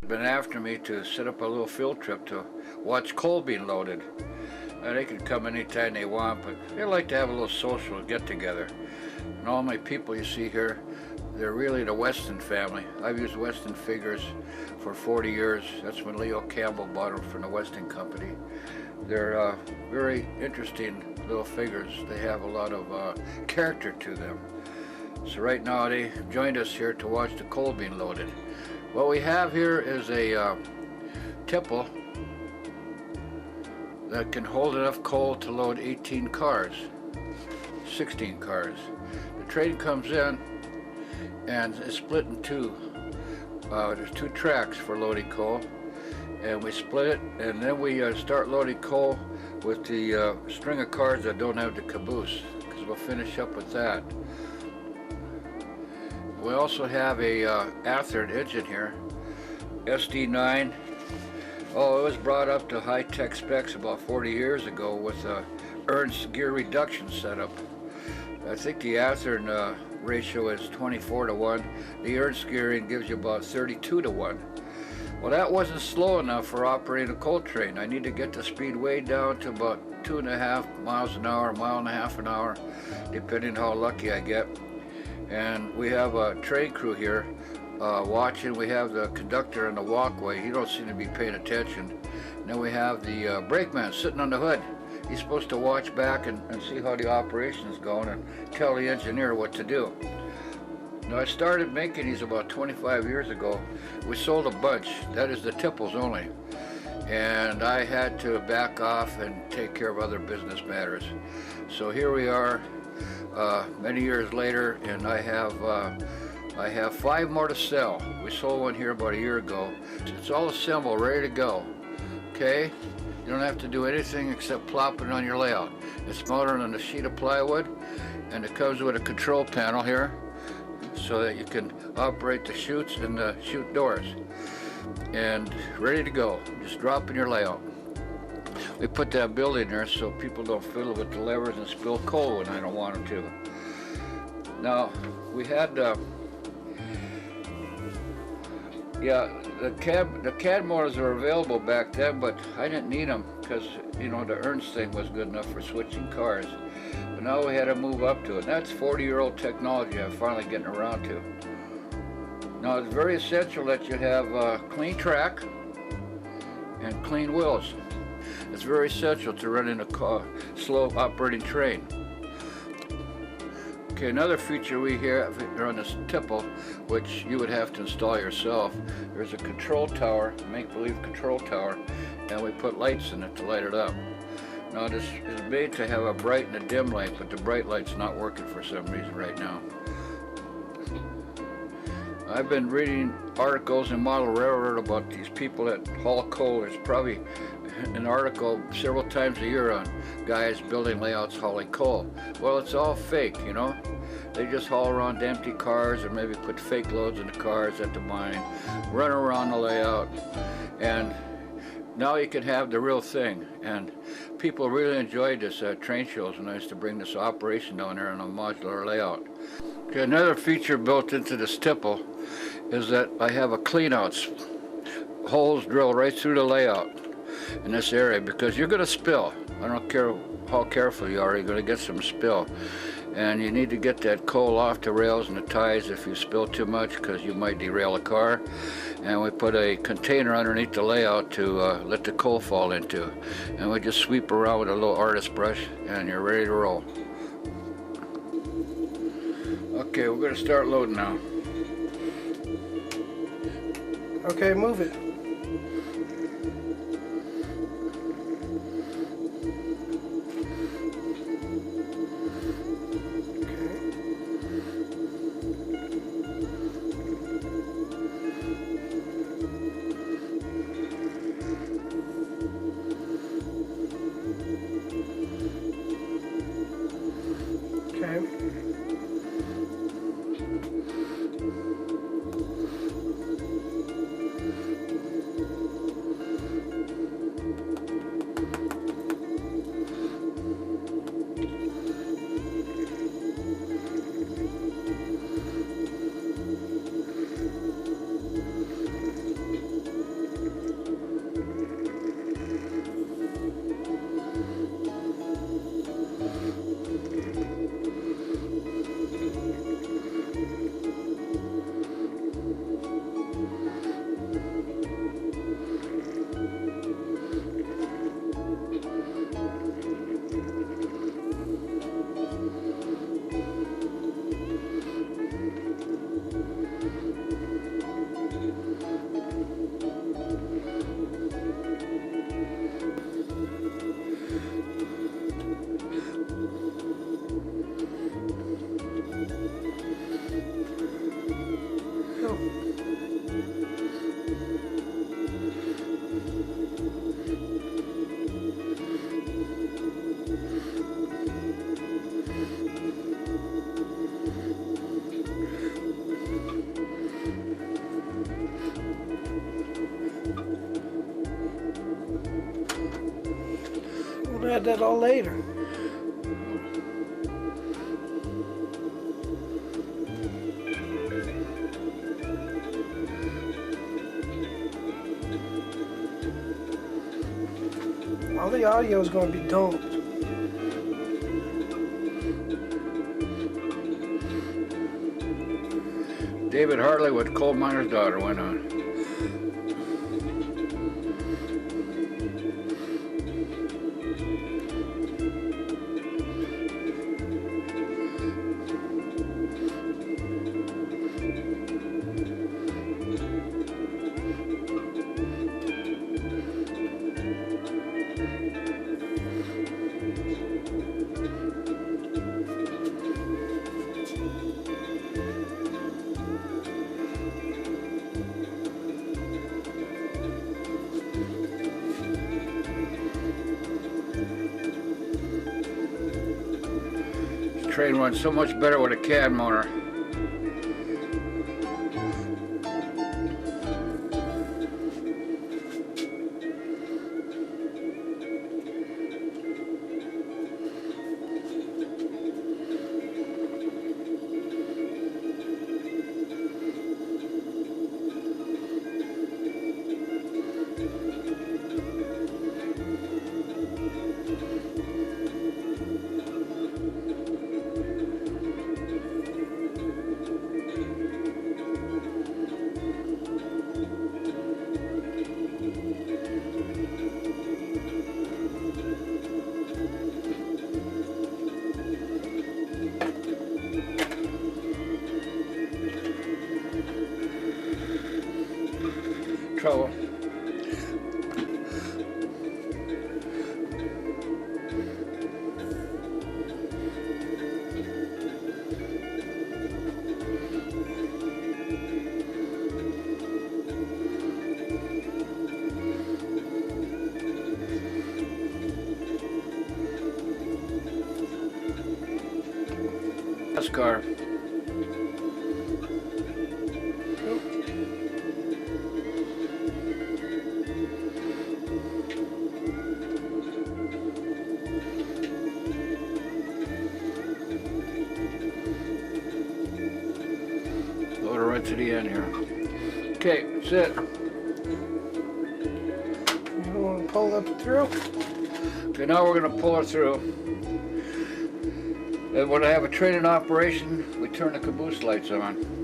Been after me to set up a little field trip to watch coal being loaded. They can come anytime they want, but they like to have a little social get-together. And all my people you see here, they're really the Weston family. I've used Weston figures for 40 years. That's when Leo Campbell bought them from the Weston Company. They're very interesting little figures. They have a lot of character to them. So right now they joined us here to watch the coal being loaded. What we have here is a tipple that can hold enough coal to load 18 cars, 16 cars. The train comes in and is split in two. There's two tracks for loading coal, and we split it, and then we start loading coal with the string of cars that don't have the caboose, because we'll finish up with that. We also have a Athearn engine here, SD9. Oh, it was brought up to high-tech specs about 40 years ago with Ernst gear reduction setup. I think the Athearn ratio is 24 to 1. The Ernst gearing gives you about 32 to 1. Well, that wasn't slow enough for operating a coal train. I need to get the speed way down to about 2.5 miles an hour, 1.5 miles an hour, depending how lucky I get. And we have a train crew here watching. We have the conductor in the walkway. He don't seem to be paying attention. And then we have the brakeman sitting on the hood. He's supposed to watch back and see how the operation is going and tell the engineer what to do. Now, I started making these about 25 years ago. We sold a bunch. That is the tipples only. And I had to back off and take care of other business matters. So here we are many years later, and I have 5 more to sell. We sold one here about a year ago. It's all assembled, ready to go. Okay? You don't have to do anything except plop it on your layout. It's mounted on a sheet of plywood, and it comes with a control panel here so that you can operate the chutes and the chute doors. And ready to go. Just drop in your layout. We put that building there so people don't fiddle with the levers and spill coal when I don't want them to. Now, we had the CAD motors were available back then, but I didn't need them because, you know, the Ernst thing was good enough for switching cars. But now we had to move up to it. That's 40-year-old technology I'm finally getting around to. Now, it's very essential that you have clean track and clean wheels. It's very essential to running a slow operating train. Okay, another feature we have here on this tipple, which you would have to install yourself, there's a control tower, make-believe control tower, and we put lights in it to light it up. Now, this is made to have a bright and a dim light, but the bright light's not working for some reason right now. I've been reading articles in Model Railroad about these people that haul coal. There's probably an article several times a year on guys building layouts hauling coal. Well, it's all fake, you know. They just haul around empty cars and maybe put fake loads in the cars at the mine, run around the layout, and now you can have the real thing. And people really enjoyed this at train shows when I used to bring this operation down there on a modular layout. Okay, another feature built into this tipple is that I have a cleanouts, holes drilled right through the layout in this area, because you're going to spill. I don't care how careful you are, you're going to get some spill. And you need to get that coal off the rails and the ties if you spill too much, because you might derail a car. And we put a container underneath the layout to let the coal fall into. And we just sweep around with a little artist brush and you're ready to roll. Okay, we're going to start loading now. Okay, move it. add that all later. All the audio is going to be dumped. David Hartley with Coal Miner's Daughter went on. Train runs so much better with a cad motor. Trouble. NASCAR. Load her right to the end here. Okay, that's it. You want to pull up through? Okay, now we're going to pull her through. And when I have a train in operation, we turn the caboose lights on.